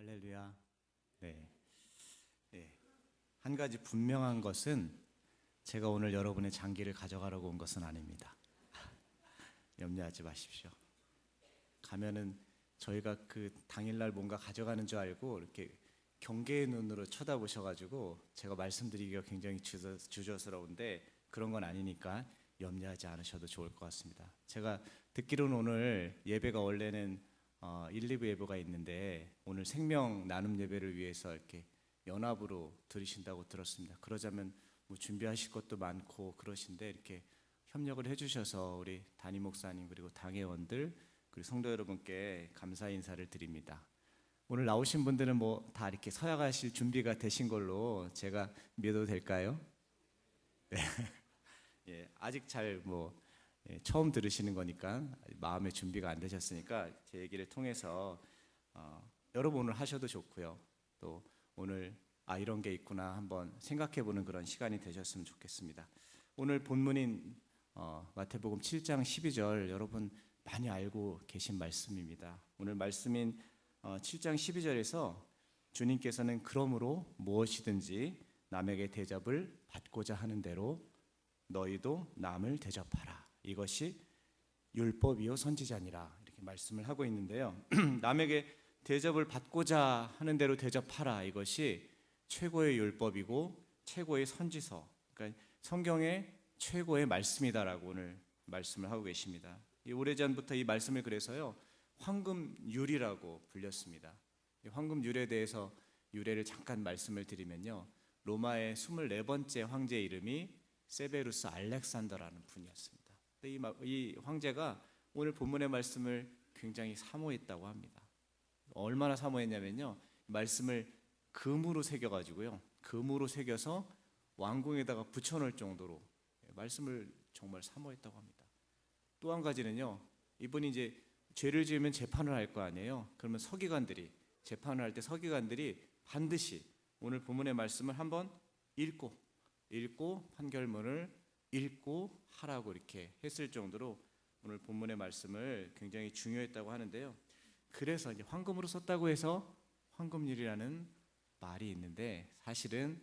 할렐루야. 네. 네. 한 가지 분명한 것은 제가 오늘 여러분의 장기를 가져가려고 온 것은 아닙니다. 염려하지 마십시오. 가면은 저희가 그 당일날 뭔가 가져가는 줄 알고 이렇게 경계의 눈으로 쳐다보셔가지고 제가 말씀드리기가 굉장히 주저스러운데 그런 건 아니니까 염려하지 않으셔도 좋을 것 같습니다. 제가 듣기로는 오늘 예배가 원래는 1, 2부 예배가 있는데 오늘 생명 나눔 예배를 위해서 이렇게 연합으로 들으신다고 들었습니다. 그러자면 뭐 준비하실 것도 많고 그러신데 이렇게 협력을 해주셔서 우리 담임 목사님 그리고 당회원들 그리고 성도 여러분께 감사 인사를 드립니다. 오늘 나오신 분들은 뭐 다 이렇게 서야 가실 준비가 되신 걸로 제가 믿어도 될까요? 네. 예, 아직 잘 처음 들으시는 거니까 마음의 준비가 안 되셨으니까 제 얘기를 통해서 여러분 오늘 하셔도 좋고요. 또 오늘 이런 게 있구나 한번 생각해보는 그런 시간이 되셨으면 좋겠습니다. 오늘 본문인 마태복음 7장 12절 여러분 많이 알고 계신 말씀입니다. 오늘 말씀인 7장 12절에서 주님께서는 그러므로 무엇이든지 남에게 대접을 받고자 하는 대로 너희도 남을 대접하라. 이것이 율법이요 선지자니라 이렇게 말씀을 하고 있는데요. 남에게 대접을 받고자 하는 대로 대접하라. 이것이 최고의 율법이고 최고의 선지서, 그러니까 성경의 최고의 말씀이다라고 오늘 말씀을 하고 계십니다. 오래전부터 이 말씀을 그래서요 황금율이라고 불렸습니다. 이 황금율에 대해서 유래를 잠깐 말씀을 드리면요, 로마의 24번째 황제 이름이 세베루스 알렉산더라는 분이었습니다. 이 황제가 오늘 본문의 말씀을 굉장히 사모했다고 합니다. 얼마나 사모했냐면요, 말씀을 금으로 새겨가지고요, 금으로 새겨서 왕궁에다가 붙여놓을 정도로 말씀을 정말 사모했다고 합니다. 또 한 가지는요, 이분이 이제 죄를 지으면 재판을 할 거 아니에요. 그러면 서기관들이 재판을 할 때 서기관들이 반드시 오늘 본문의 말씀을 한번 읽고 판결문을 읽고 하라고 이렇게 했을 정도로 오늘 본문의 말씀을 굉장히 중요했다고 하는데요. 그래서 이제 황금으로 썼다고 해서 황금률이라는 말이 있는데 사실은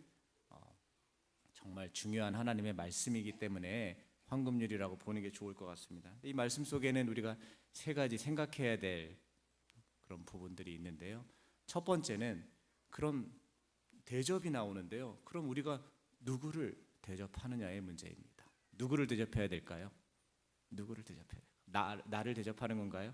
정말 중요한 하나님의 말씀이기 때문에 황금률이라고 보는 게 좋을 것 같습니다. 이 말씀 속에는 우리가 세 가지 생각해야 될 그런 부분들이 있는데요. 첫 번째는 그런 대접이 나오는데요. 그럼 우리가 누구를 대접하느냐의 문제입니다. 누구를 대접해야 될까요? 누구를 대접해야 될까요? 나를 대접하는 건가요?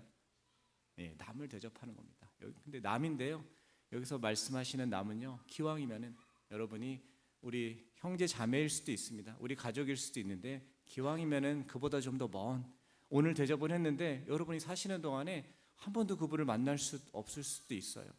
네, 남을 대접하는 겁니다. 근데 남인데요, 여기서 말씀하시는 남은요, 기왕이면은 여러분이 우리 형제 자매일 수도 있습니다. 우리 가족일 수도 있는데 기왕이면은 그보다 좀 더 먼, 오늘 대접을 했는데 여러분이 사시는 동안에 한 번도 그분을 만날 수 없을 수도 있어요.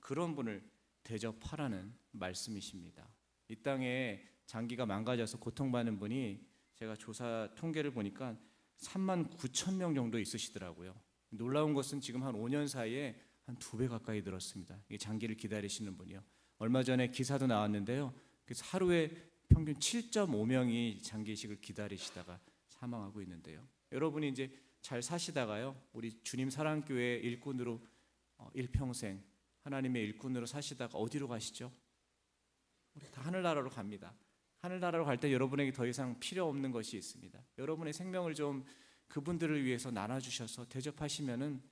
그런 분을 대접하라는 말씀이십니다. 이 땅에 장기가 망가져서 고통받는 분이 제가 조사 통계를 보니까 3만 9천 명 정도 있으시더라고요. 놀라운 것은 지금 한 5년 사이에 한 2배 가까이 늘었습니다. 이 장기를 기다리시는 분이요. 얼마 전에 기사도 나왔는데요. 그래서 하루에 평균 7.5명이 장기 이식을 기다리시다가 사망하고 있는데요. 여러분이 이제 잘 사시다가요, 우리 주님 사랑교회 일꾼으로 일평생 하나님의 일꾼으로 사시다가 어디로 가시죠? 우리 다 하늘나라로 갑니다. 하늘나라로 갈 때 여러분에게 더 이상 필요 없는 것이 있습니다. 여러분의 생명을 좀 그분들을 위해서 나눠주셔서 대접하시면은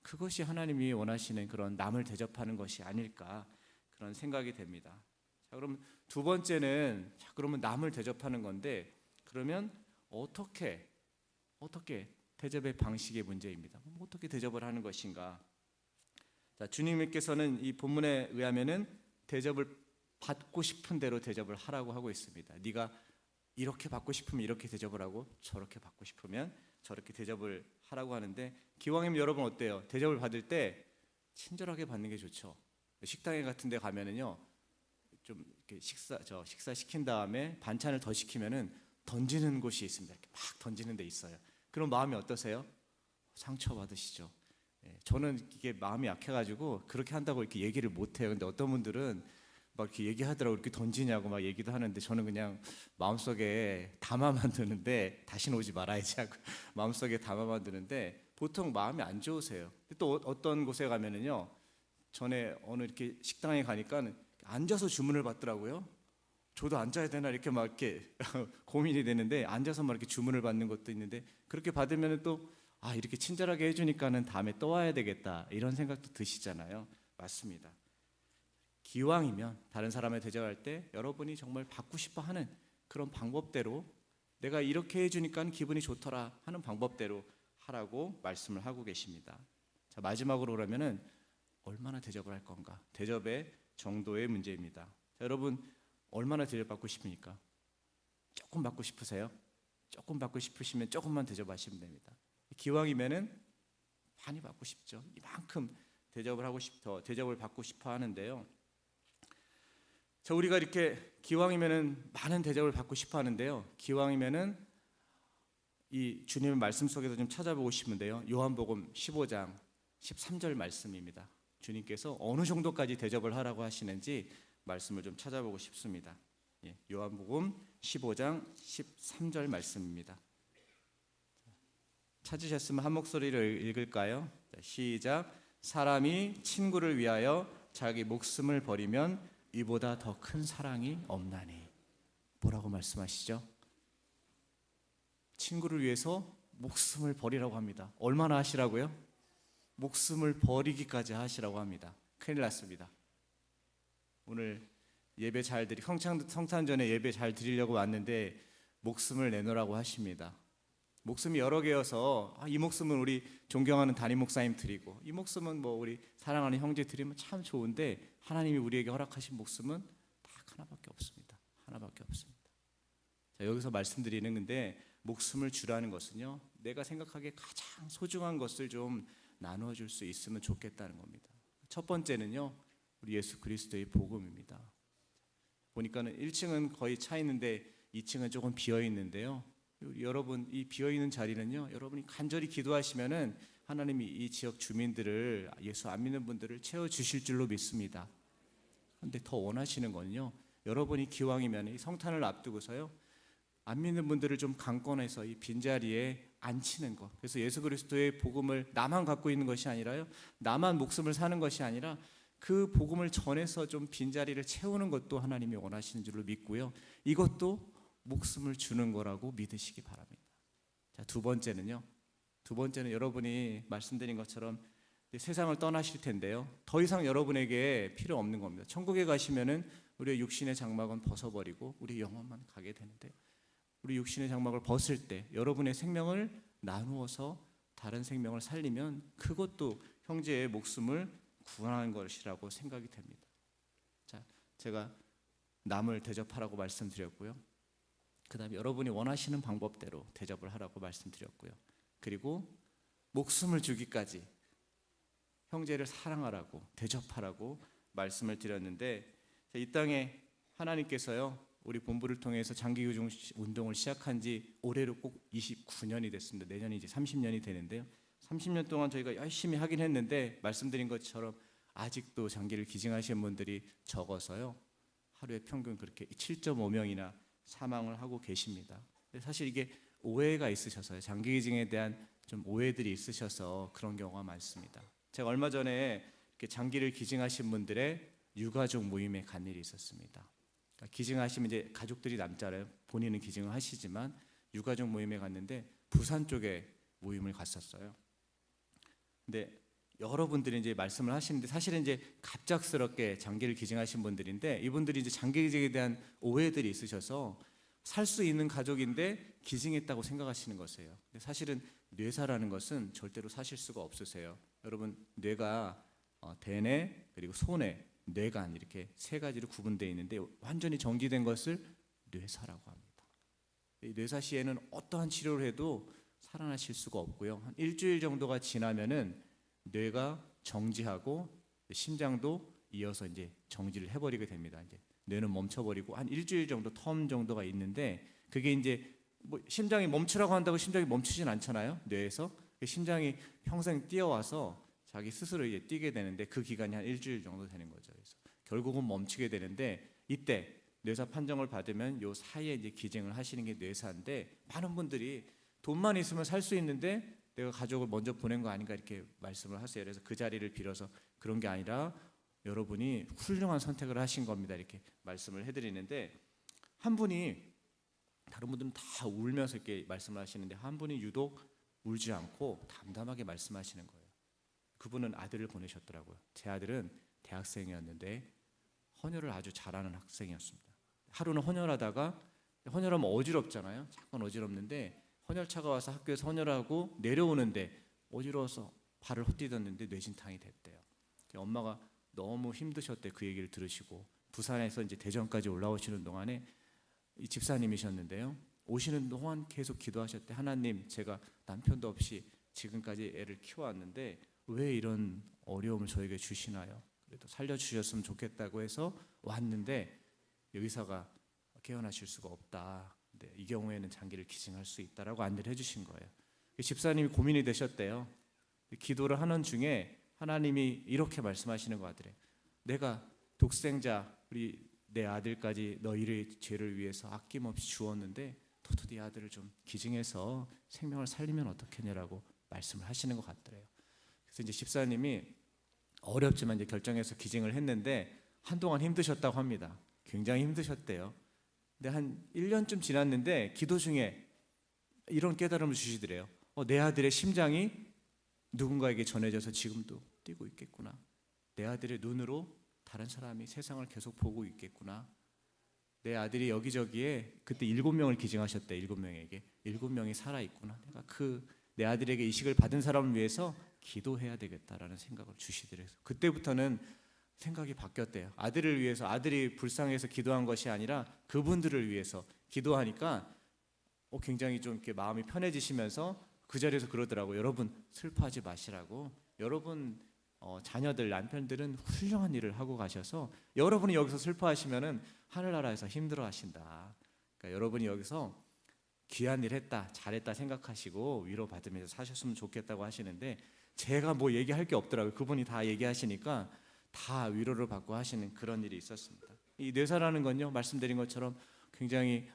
그것이 하나님이 원하시는 그런 남을 대접하는 것이 아닐까 그런 생각이 됩니다. 자, 그럼 두 번째는 그러면 남을 대접하는 건데 그러면 어떻게 대접의 방식의 문제입니다. 어떻게 대접을 하는 것인가? 자, 주님께서는 이 본문에 의하면은 대접을 받고 싶은 대로 대접을 하라고 하고 있습니다. 네가 이렇게 받고 싶으면 이렇게 대접을 하고 저렇게 받고 싶으면 저렇게 대접을 하라고 하는데 기왕이면 여러분 어때요? 대접을 받을 때 친절하게 받는 게 좋죠. 식당에 같은 데 가면은요, 좀 이렇게 식사 시킨 다음에 반찬을 더 시키면은 던지는 곳이 있습니다. 이렇게 막 던지는 데 있어요. 그럼 마음이 어떠세요? 상처 받으시죠. 저는 이게 마음이 약해가지고 그렇게 한다고 이렇게 얘기를 못해요. 근데 어떤 분들은 막 이렇게 얘기하더라고, 이렇게 던지냐고 막 얘기도 하는데 저는 그냥 마음속에 담아만 두는데 다시는 오지 말아야지 하고 마음속에 담아만 두는데 보통 마음이 안 좋으세요. 또 어떤 곳에 가면은요, 전에 어느 이렇게 식당에 가니까 앉아서 주문을 받더라고요. 저도 앉아야 되나 이렇게 막 이렇게 고민이 되는데 앉아서 막 이렇게 주문을 받는 것도 있는데 그렇게 받으면 또 이렇게 친절하게 해주니까는 다음에 또 와야 되겠다 이런 생각도 드시잖아요. 맞습니다. 기왕이면 다른 사람을 대접할 때 여러분이 정말 받고 싶어 하는 그런 방법대로 내가 이렇게 해주니까 기분이 좋더라 하는 방법대로 하라고 말씀을 하고 계십니다. 자, 마지막으로 그러면은 얼마나 대접을 할 건가? 대접의 정도의 문제입니다. 자, 여러분 얼마나 대접받고 싶습니까? 조금 받고 싶으세요? 조금 받고 싶으시면 조금만 대접하시면 됩니다. 기왕이면은 많이 받고 싶죠. 이만큼 대접을 받고 싶어 하는데요. 자, 우리가 이렇게 기왕이면은 많은 대접을 받고 싶어 하는데요. 기왕이면은 이 주님의 말씀 속에서 좀 찾아보시면 돼요. 요한복음 15장 13절 말씀입니다. 주님께서 어느 정도까지 대접을 하라고 하시는지 말씀을 좀 찾아보고 싶습니다. 요한복음 15장 13절 말씀입니다. 찾으셨으면 한 목소리로 읽을까요? 시작. 사람이 친구를 위하여 자기 목숨을 버리면 이보다 더 큰 사랑이 없나니. 뭐라고 말씀하시죠? 친구를 위해서 목숨을 버리라고 합니다. 얼마나 하시라고요? 목숨을 버리기까지 하시라고 합니다. 큰일 났습니다. 오늘 예배 잘 성탄전에 예배 잘 드리려고 왔는데 목숨을 내놓으라고 하십니다. 목숨이 여러 개여서 이 목숨은 우리 존경하는 담임 목사님 드리고 이 목숨은 뭐 우리 사랑하는 형제 드리면 참 좋은데 하나님이 우리에게 허락하신 목숨은 딱 하나밖에 없습니다. 하나밖에 없습니다. 자, 여기서 말씀드리는 건데 목숨을 주라는 것은요, 내가 생각하기에 가장 소중한 것을 좀 나누어 줄 수 있으면 좋겠다는 겁니다. 첫 번째는요, 우리 예수 그리스도의 복음입니다. 보니까는 1층은 거의 차 있는데 2층은 조금 비어 있는데요. 여러분 이 비어 있는 자리는요, 여러분이 간절히 기도하시면은 하나님이 이 지역 주민들을, 예수 안 믿는 분들을 채워 주실 줄로 믿습니다. 그런데 더 원하시는 건요, 여러분이 기왕이면 이 성탄을 앞두고서요, 안 믿는 분들을 좀 강권해서 이 빈자리에 앉히는 것. 그래서 예수 그리스도의 복음을 나만 갖고 있는 것이 아니라요, 나만 목숨을 사는 것이 아니라 그 복음을 전해서 좀 빈자리를 채우는 것도 하나님이 원하시는 줄로 믿고요, 이것도 목숨을 주는 거라고 믿으시기 바랍니다. 자, 두 번째는 여러분이 말씀드린 것처럼 세상을 떠나실 텐데요, 더 이상 여러분에게 필요 없는 겁니다. 천국에 가시면은 우리의 육신의 장막은 벗어버리고 우리 영혼만 가게 되는데, 우리 육신의 장막을 벗을 때 여러분의 생명을 나누어서 다른 생명을 살리면 그것도 형제의 목숨을 구원하는 것이라고 생각이 됩니다. 자, 제가 남을 대접하라고 말씀드렸고요, 그 다음에 여러분이 원하시는 방법대로 대접을 하라고 말씀드렸고요, 그리고 목숨을 주기까지 형제를 사랑하라고, 대접하라고 말씀을 드렸는데, 이 땅에 하나님께서요, 우리 본부를 통해서 장기교정 운동을 시작한 지 올해로 꼭 29년이 됐습니다. 내년이 이제 30년이 되는데요, 30년 동안 저희가 열심히 하긴 했는데 말씀드린 것처럼 아직도 장기를 기증하시는 분들이 적어서요, 하루에 평균 그렇게 7.5명이나 사망을 하고 계십니다. 사실 이게 오해가 있으셔서요, 장기 기증에 대한 좀 오해들이 있으셔서 그런 경우가 많습니다. 제가 얼마 전에 이렇게 장기를 기증하신 분들의 유가족 모임에 간 일이 있었습니다. 그러니까 기증하시면 이제 가족들이 남잖아요. 본인은 기증을 하시지만 유가족 모임에 갔는데 부산 쪽에 모임을 갔었어요. 근데 여러분들이 이제 말씀을 하시는데 사실은 이제 갑작스럽게 장기를 기증하신 분들인데, 이분들이 이제 장기 기증에 대한 오해들이 있으셔서 살 수 있는 가족인데 기증했다고 생각하시는 것이에요. 근데 사실은 뇌사라는 것은 절대로 사실 수가 없으세요. 여러분, 뇌가 대뇌 그리고 소뇌, 뇌간 이렇게 세 가지로 구분되어 있는데 완전히 정지된 것을 뇌사라고 합니다. 이 뇌사 시에는 어떠한 치료를 해도 살아나실 수가 없고요, 한 일주일 정도가 지나면은 뇌가 정지하고 심장도 이어서 이제 정지를 해버리게 됩니다. 이제 뇌는 멈춰버리고 한 일주일 정도 텀 정도가 있는데, 그게 이제 뭐 심장이 멈추라고 한다고 심장이 멈추진 않잖아요. 뇌에서 심장이 평생 뛰어와서 자기 스스로 이제 뛰게 되는데 그 기간이 한 일주일 정도 되는 거죠. 그래서 결국은 멈추게 되는데, 이때 뇌사 판정을 받으면 요 사이에 이제 기증을 하시는 게 뇌사인데, 많은 분들이 돈만 있으면 살 수 있는데 내가 가족을 먼저 보낸 거 아닌가 이렇게 말씀을 하세요. 그래서 그 자리를 빌어서 그런 게 아니라 여러분이 훌륭한 선택을 하신 겁니다. 이렇게 말씀을 해드리는데, 한 분이, 다른 분들은 다 울면서 이렇게 말씀을 하시는데 한 분이 유독 울지 않고 담담하게 말씀하시는 거예요. 그분은 아들을 보내셨더라고요. 제 아들은 대학생이었는데 헌혈을 아주 잘하는 학생이었습니다. 하루는 헌혈하다가, 헌혈하면 어지럽잖아요. 잠깐 어지럽는데 헌혈차가 와서 학교에서 헌혈하고 내려오는데 어지러워서 발을 헛디뎠는데 뇌진탕이 됐대요. 엄마가 너무 힘드셨대. 그 얘기를 들으시고 부산에서 이제 대전까지 올라오시는 동안에 이 집사님이셨는데요, 오시는 동안 계속 기도하셨대. 하나님, 제가 남편도 없이 지금까지 애를 키워왔는데 왜 이런 어려움을 저에게 주시나요? 그래도 살려주셨으면 좋겠다고 해서 왔는데 의사가 깨어나실 수가 없다. 근데 이 경우에는 장기를 기증할 수 있다라고 안내를 해주신 거예요. 집사님이 고민이 되셨대요. 기도를 하는 중에 하나님이 이렇게 말씀하시는 것 같더래요. 내가 독생자, 우리 내 아들까지 너희의 죄를 위해서 아낌없이 주었는데 너도 네 아들을 좀 기증해서 생명을 살리면 어떻겠냐라고 말씀을 하시는 것 같더래요. 그래서 이제 집사님이 어렵지만 이제 결정해서 기증을 했는데 한동안 힘드셨다고 합니다. 굉장히 힘드셨대요. 근데 한 1년쯤 지났는데 기도 중에 이런 깨달음을 주시더래요. 내 아들의 심장이 누군가에게 전해져서 지금도 뛰고 있겠구나. 내 아들의 눈으로 다른 사람이 세상을 계속 보고 있겠구나. 내 아들이 여기저기에, 그때 7명을 기증하셨대. 7명에게 7명이 살아있구나. 내가 내 아들에게 이식을 받은 사람을 위해서 기도해야 되겠다라는 생각을 주시더래요. 그때부터는 생각이 바뀌었대요. 아들을 위해서, 아들이 불쌍해서 기도한 것이 아니라 그분들을 위해서 기도하니까 굉장히 좀 이렇게 마음이 편해지시면서 그 자리에서 그러더라고요. 여러분 슬퍼하지 마시라고. 여러분 자녀들, 남편들은 훌륭한 일을 하고 가셔서 여러분이 여기서 슬퍼하시면은 하늘나라에서 힘들어하신다. 그러니까 여러분이 여기서 귀한 일 했다, 잘했다 생각하시고 위로받으면서 사셨으면 좋겠다고 하시는데, 제가 뭐 얘기할 게 없더라고요. 그분이 다 얘기하시니까 다 위로를 받고 하시는 그런 일이 있었습니다. 이 뇌사라는 건요, 말씀드린 것처럼 굉장히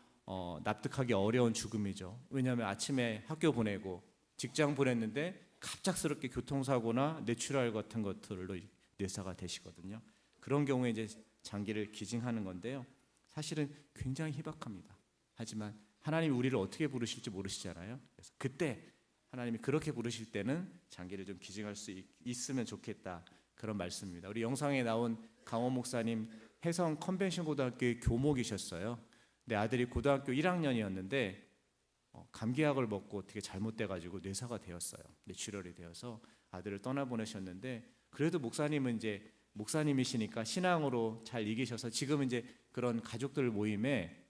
납득하기 어려운 죽음이죠. 왜냐하면 아침에 학교 보내고 직장 보냈는데 갑작스럽게 교통사고나 뇌출혈 같은 것들로 뇌사가 되시거든요. 그런 경우에 이제 장기를 기증하는 건데요, 사실은 굉장히 희박합니다. 하지만 하나님이 우리를 어떻게 부르실지 모르시잖아요. 그래서 그때 하나님이 그렇게 부르실 때는 장기를 좀 기증할 수 있으면 좋겠다, 그런 말씀입니다. 우리 영상에 나온 강원 목사님 해성 컨벤션 고등학교의 교목이셨어요. 내 아들이 고등학교 1학년이었는데 감기약을 먹고 어떻게 잘못돼가지고 뇌사가 되었어요. 뇌출혈이 되어서 아들을 떠나보내셨는데, 그래도 목사님은 이제 목사님이시니까 신앙으로 잘 이기셔서 지금은 이제 그런 가족들 모임에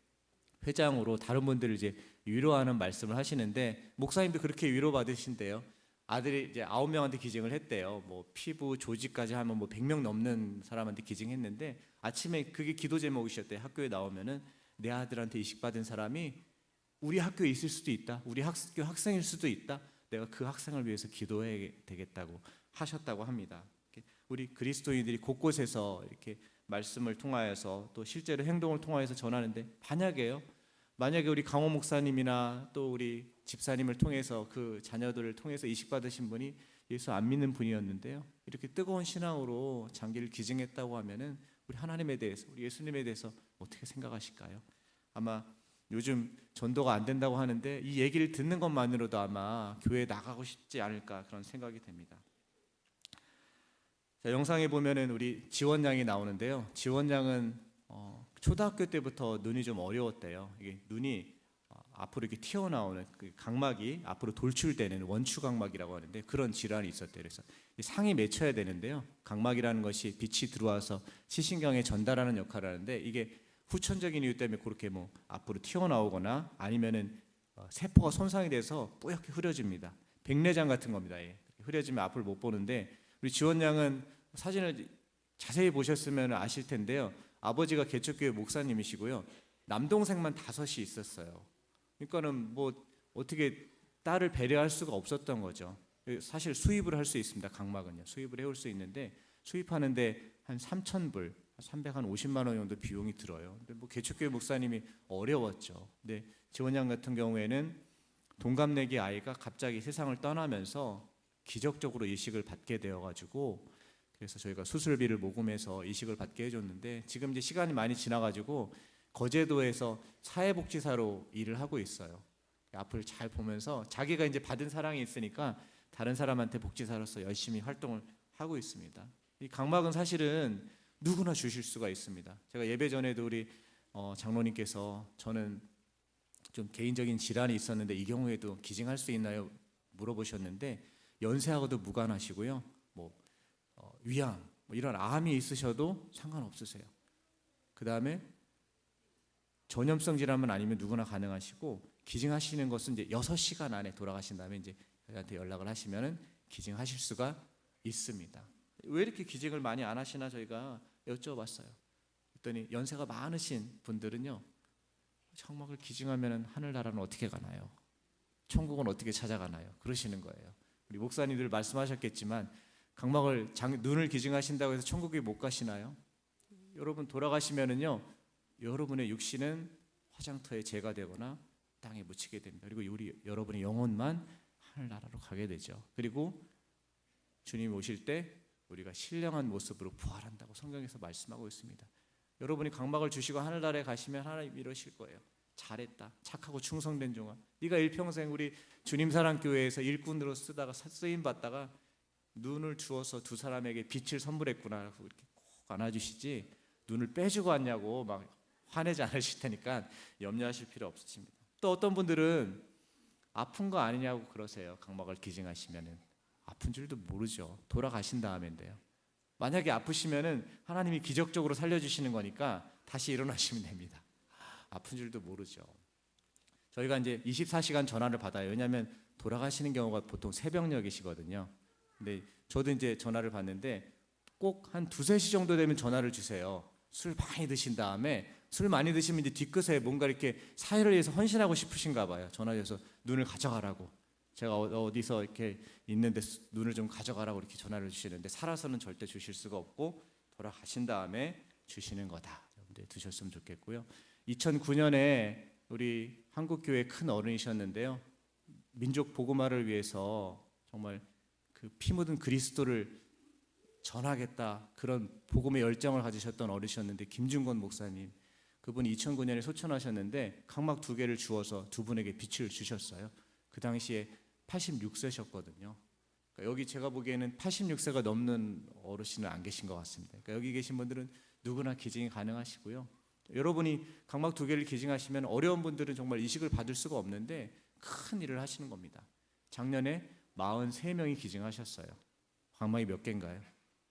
회장으로 다른 분들을 이제 위로하는 말씀을 하시는데, 목사님도 그렇게 위로받으신대요. 아들이 이제 9명한테 기증을 했대요. 뭐 피부 조직까지 하면 뭐 100명 넘는 사람한테 기증했는데, 아침에 그게 기도 제목이셨대요. 학교에 나오면은 내 아들한테 이식받은 사람이 우리 학교에 있을 수도 있다. 우리 학교 학생일 수도 있다. 내가 그 학생을 위해서 기도해야 되겠다고 하셨다고 합니다. 우리 그리스도인들이 곳곳에서 이렇게 말씀을 통하여서 또 실제로 행동을 통하여서 전하는데, 만약에 우리 강호 목사님이나 또 우리 집사님을 통해서 그 자녀들을 통해서 이식받으신 분이 예수 안 믿는 분이었는데요, 이렇게 뜨거운 신앙으로 장기를 기증했다고 하면은 우리 하나님에 대해서, 우리 예수님에 대해서 어떻게 생각하실까요? 아마 요즘 전도가 안 된다고 하는데 이 얘기를 듣는 것만으로도 아마 교회에 나가고 싶지 않을까, 그런 생각이 됩니다. 자, 영상에 보면은 우리 지원 양이 나오는데요, 지원 양은 초등학교 때부터 눈이 좀 어려웠대요. 이게 눈이 앞으로 이렇게 튀어나오는 그 각막이 앞으로 돌출되는 원추각막이라고 하는데, 그런 질환이 있었대요. 그래서 상이 맺혀야 되는데요, 각막이라는 것이 빛이 들어와서 시신경에 전달하는 역할을 하는데, 이게 후천적인 이유 때문에 그렇게 뭐 앞으로 튀어나오거나 아니면은 세포가 손상이 돼서 뿌옇게 흐려집니다. 백내장 같은 겁니다. 흐려지면 앞을 못 보는데, 우리 지원 양은 사진을 자세히 보셨으면 아실 텐데요, 아버지가 개척교회 목사님이시고요, 남동생만 5이 있었어요. 그러니까는 뭐 어떻게 딸을 배려할 수가 없었던 거죠. 사실 수입을 할 수 있습니다. 각막은요, 수입을 해올 수 있는데 수입하는데 한 3,000불, 350만 원 정도 비용이 들어요. 근데 뭐 개척교회 목사님이 어려웠죠. 근데 지원양 같은 경우에는 동갑내기 아이가 갑자기 세상을 떠나면서 기적적으로 이식을 받게 되어가지고 그래서 저희가 수술비를 모금해서 이식을 받게 해줬는데 지금 이제 시간이 많이 지나가지고 거제도에서 사회복지사로 일을 하고 있어요. 앞을 잘 보면서 자기가 이제 받은 사랑이 있으니까 다른 사람한테 복지사로서 열심히 활동을 하고 있습니다. 이 각막은 사실은 누구나 주실 수가 있습니다. 제가 예배 전에도 우리 장로님께서 저는 좀 개인적인 질환이 있었는데 이 경우에도 기증할 수 있나요? 물어보셨는데 연세하고도 무관하시고요. 위암 이런 암이 있으셔도 상관없으세요. 그 다음에 전염성 질환만 아니면 누구나 가능하시고 기증하시는 것은 이제 6시간 안에 돌아가신 다음에 이제 저희한테 연락을 하시면은 기증하실 수가 있습니다. 왜 이렇게 기증을 많이 안 하시나 저희가 여쭤봤어요. 그랬더니 연세가 많으신 분들은요, 각막을 기증하면은 하늘나라는 어떻게 가나요? 천국은 어떻게 찾아가나요? 그러시는 거예요. 우리 목사님들 말씀하셨겠지만 각막을 눈을 기증하신다고 해서 천국에 못 가시나요? 여러분 돌아가시면은요, 여러분의 육신은 화장터에 재가 되거나 땅에 묻히게 됩니다. 그리고 여러분의 영혼만 하늘나라로 가게 되죠. 그리고 주님 오실 때 우리가 신령한 모습으로 부활한다고 성경에서 말씀하고 있습니다. 여러분이 각막을 주시고 하늘나라에 가시면 하나님 이러실 거예요. 잘했다, 착하고 충성된 종아, 네가 일평생 우리 주님 사랑교회에서 일꾼으로 쓰다가 쓰임 받다가 눈을 주어서 두 사람에게 빛을 선물했구나. 이렇게 꼭 안아주시지 눈을 빼주고 왔냐고 막 화내지 않으실 테니까 염려하실 필요 없으십니다. 또 어떤 분들은 아픈 거 아니냐고 그러세요. 각막을 기증하시면은 아픈 줄도 모르죠. 돌아가신 다음인데요. 만약에 아프시면은 하나님이 기적적으로 살려주시는 거니까 다시 일어나시면 됩니다. 아픈 줄도 모르죠. 저희가 이제 24시간 전화를 받아요. 왜냐하면 돌아가시는 경우가 보통 새벽녘이시거든요. 근데 저도 이제 전화를 받는데 꼭 한 2-3시 정도 되면 전화를 주세요. 술 많이 드신 다음에, 술 많이 드시면 이제 뒤끝에 뭔가 이렇게 사회를 위해서 헌신하고 싶으신가 봐요. 전화해서 눈을 가져가라고. 제가 어디서 이렇게 있는데 눈을 좀 가져가라고 이렇게 전화를 주시는데 살아서는 절대 주실 수가 없고 돌아가신 다음에 주시는 거다. 여러분들 두셨으면 좋겠고요. 2009년에 우리 한국교회 큰 어른이셨는데요. 민족 복음화를 위해서 정말 그 피 묻은 그리스도를 전하겠다, 그런 복음의 열정을 가지셨던 어르셨는데 김준건 목사님, 그분이 2009년에 소천하셨는데 각막 2개를 주어서 두 분에게 빛을 주셨어요. 그 당시에 86세셨거든요. 그러니까 여기 제가 보기에는 86세가 넘는 어르신은 안 계신 것 같습니다. 그러니까 여기 계신 분들은 누구나 기증이 가능하시고요. 여러분이 각막 2개를 기증하시면 어려운 분들은 정말 이식을 받을 수가 없는데 큰 일을 하시는 겁니다. 작년에 43명이 기증하셨어요. 각막이 몇 개인가요?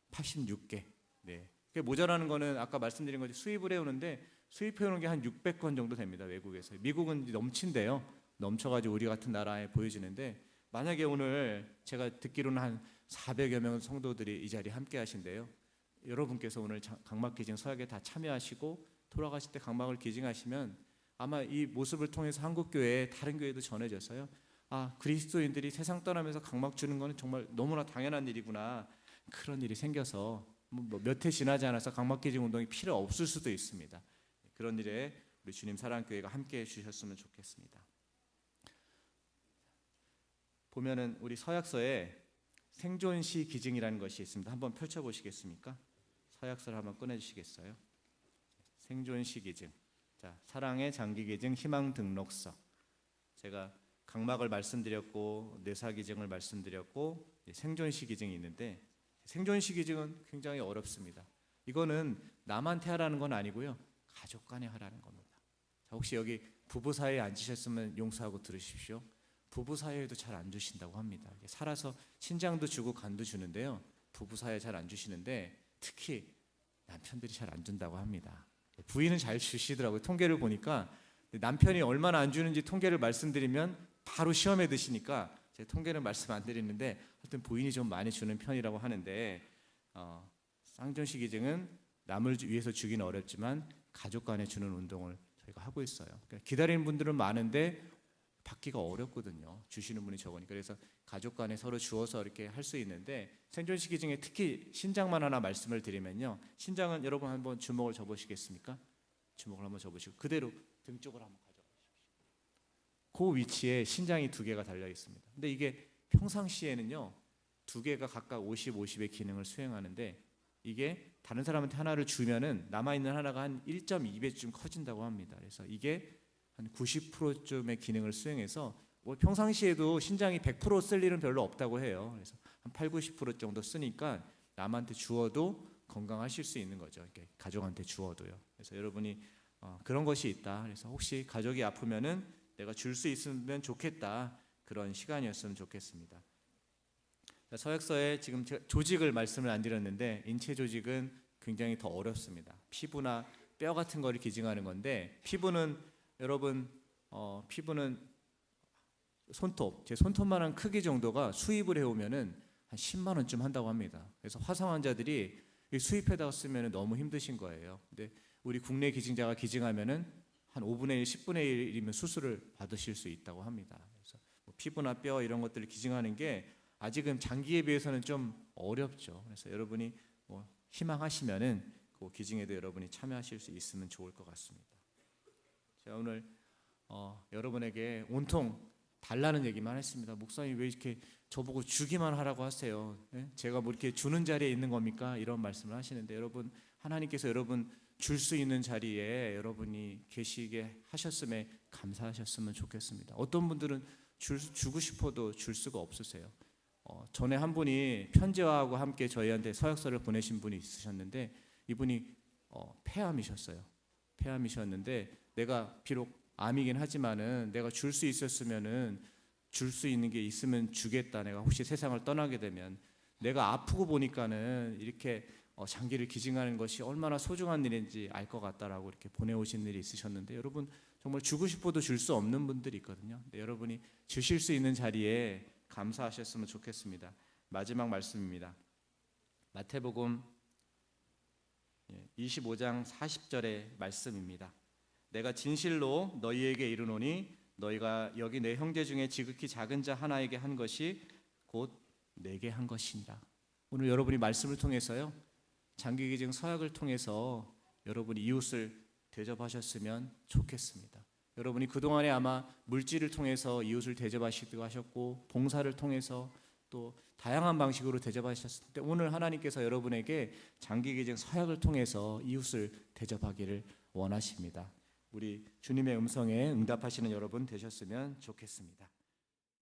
86개. 네. 모자라는 거는 아까 말씀드린 거지, 수입을 해오는데 수입해오는 게 한 600건 정도 됩니다. 외국에서. 미국은 넘친대요. 넘쳐가지고 우리 같은 나라에 보여지는데, 만약에 오늘 제가 듣기로는 한 400여 명 성도들이 이 자리에 함께 하신대요. 여러분께서 오늘 각막 기증 서약에 다 참여하시고 돌아가실 때 각막을 기증하시면 아마 이 모습을 통해서 한국교회 다른 교회도 전해져서요, 아, 그리스도인들이 세상 떠나면서 각막 주는 거는 정말 너무나 당연한 일이구나, 그런 일이 생겨서 몇 해 지나지 않아서 각막 기증 운동이 필요 없을 수도 있습니다. 그런 일에 우리 주님 사랑교회가 함께해 주셨으면 좋겠습니다. 보면은 우리 서약서에 생존시 기증이라는 것이 있습니다. 한번 펼쳐보시겠습니까? 서약서를 한번 꺼내주시겠어요? 생존시 기증. 자, 사랑의 장기 기증 희망 등록서. 제가 각막을 말씀드렸고 뇌사 기증을 말씀드렸고 생존시 기증이 있는데, 생존시 기증은 굉장히 어렵습니다. 이거는 남한테 하라는 건 아니고요, 가족 간에 하라는 겁니다. 자, 혹시 여기 부부 사이에 앉으셨으면 용서하고 들으십시오. 부부 사이에도 잘 안 주신다고 합니다. 살아서 신장도 주고 간도 주는데요, 부부 사이에 잘 안 주시는데 특히 남편들이 잘 안 준다고 합니다. 부인은 잘 주시더라고요. 통계를 보니까 남편이 얼마나 안 주는지 통계를 말씀드리면 바로 시험에 드시니까 제가 통계는 말씀 안 드리는데 하여튼 부인이 좀 많이 주는 편이라고 하는데, 쌍존시 기증은 남을 위해서 주기는 어렵지만 가족 간에 주는 운동을 저희가 하고 있어요. 그러니까 기다리는 분들은 많은데 받기가 어렵거든요. 주시는 분이 적으니까. 그래서 가족 간에 서로 주어서 이렇게 할 수 있는데, 생존시 기증에 특히 신장만 하나 말씀을 드리면요, 신장은 여러분 한번 주먹을 접으시겠습니까? 주먹을 한번 접으시고 그대로 등 쪽으로 한번 가져가십시오. 그 위치에 신장이 2개가 달려 있습니다. 근데 이게 평상시에는요 두 개가 각각 50, 50의 기능을 수행하는데 이게 다른 사람한테 하나를 주면은 남아있는 하나가 한 1.2배쯤 커진다고 합니다. 그래서 이게 한 90%쯤의 기능을 수행해서 뭐 평상시에도 신장이 100%쓸 일은 별로 없다고 해요. 그래서 한 8, 90% 정도 쓰니까 남한테 주어도 건강하실 수 있는 거죠. 이렇게 가족한테 주어도요. 그래서 여러분이 그런 것이 있다. 그래서 혹시 가족이 아프면은 내가 줄 수 있으면 좋겠다. 그런 시간이었으면 좋겠습니다. 서약서에 지금 제가 조직을 말씀을 안 드렸는데 인체 조직은 굉장히 더 어렵습니다. 피부나 뼈 같은 거를 기증하는 건데 피부는 여러분 피부는 손톱, 제 손톱만한 크기 정도가 수입을 해오면은 한 10만 원쯤 한다고 합니다. 그래서 화상 환자들이 수입해다가 쓰면은 너무 힘드신 거예요. 근데 우리 국내 기증자가 기증하면은 한 5분의 1, 10분의 1이면 수술을 받으실 수 있다고 합니다. 그래서 뭐 피부나 뼈 이런 것들을 기증하는 게 아직은 장기에 비해서는 좀 어렵죠. 그래서 여러분이 뭐 희망하시면은 그 기증에도 여러분이 참여하실 수 있으면 좋을 것 같습니다. 제가 오늘 여러분에게 온통 달라는 얘기만 했습니다. 목사님 왜 이렇게 저보고 주기만 하라고 하세요? 예? 제가 뭐 이렇게 주는 자리에 있는 겁니까? 이런 말씀을 하시는데 여러분 하나님께서 여러분 줄 수 있는 자리에 여러분이 계시게 하셨음에 감사하셨으면 좋겠습니다. 어떤 분들은 주고 싶어도 줄 수가 없으세요. 전에 한 분이 편지와하고 함께 저희한테 서약서를 보내신 분이 있으셨는데 이분이 폐암이셨어요. 폐암이셨는데 내가 비록 암이긴 하지만은 내가 줄 수 있었으면은 줄 수 있는 게 있으면 주겠다. 내가 혹시 세상을 떠나게 되면 내가 아프고 보니까는 이렇게 장기를 기증하는 것이 얼마나 소중한 일인지 알 것 같다라고 이렇게 보내오신 일이 있으셨는데 여러분 정말 주고 싶어도 줄 수 없는 분들이 있거든요. 여러분이 주실 수 있는 자리에 감사하셨으면 좋겠습니다. 마지막 말씀입니다. 마태복음 25장 40절의 말씀입니다. 내가 진실로 너희에게 이르노니 너희가 여기 내 형제 중에 지극히 작은 자 하나에게 한 것이 곧 내게 한 것이니라. 오늘 여러분이 말씀을 통해서요 장기기증 서약을 통해서 여러분이 이웃을 대접하셨으면 좋겠습니다. 여러분이 그동안에 아마 물질을 통해서 이웃을 대접하시기도 하셨고 봉사를 통해서 또 다양한 방식으로 대접하셨을 때 오늘 하나님께서 여러분에게 장기기증 서약을 통해서 이웃을 대접하기를 원하십니다. 우리 주님의 음성에 응답하시는 여러분 되셨으면 좋겠습니다.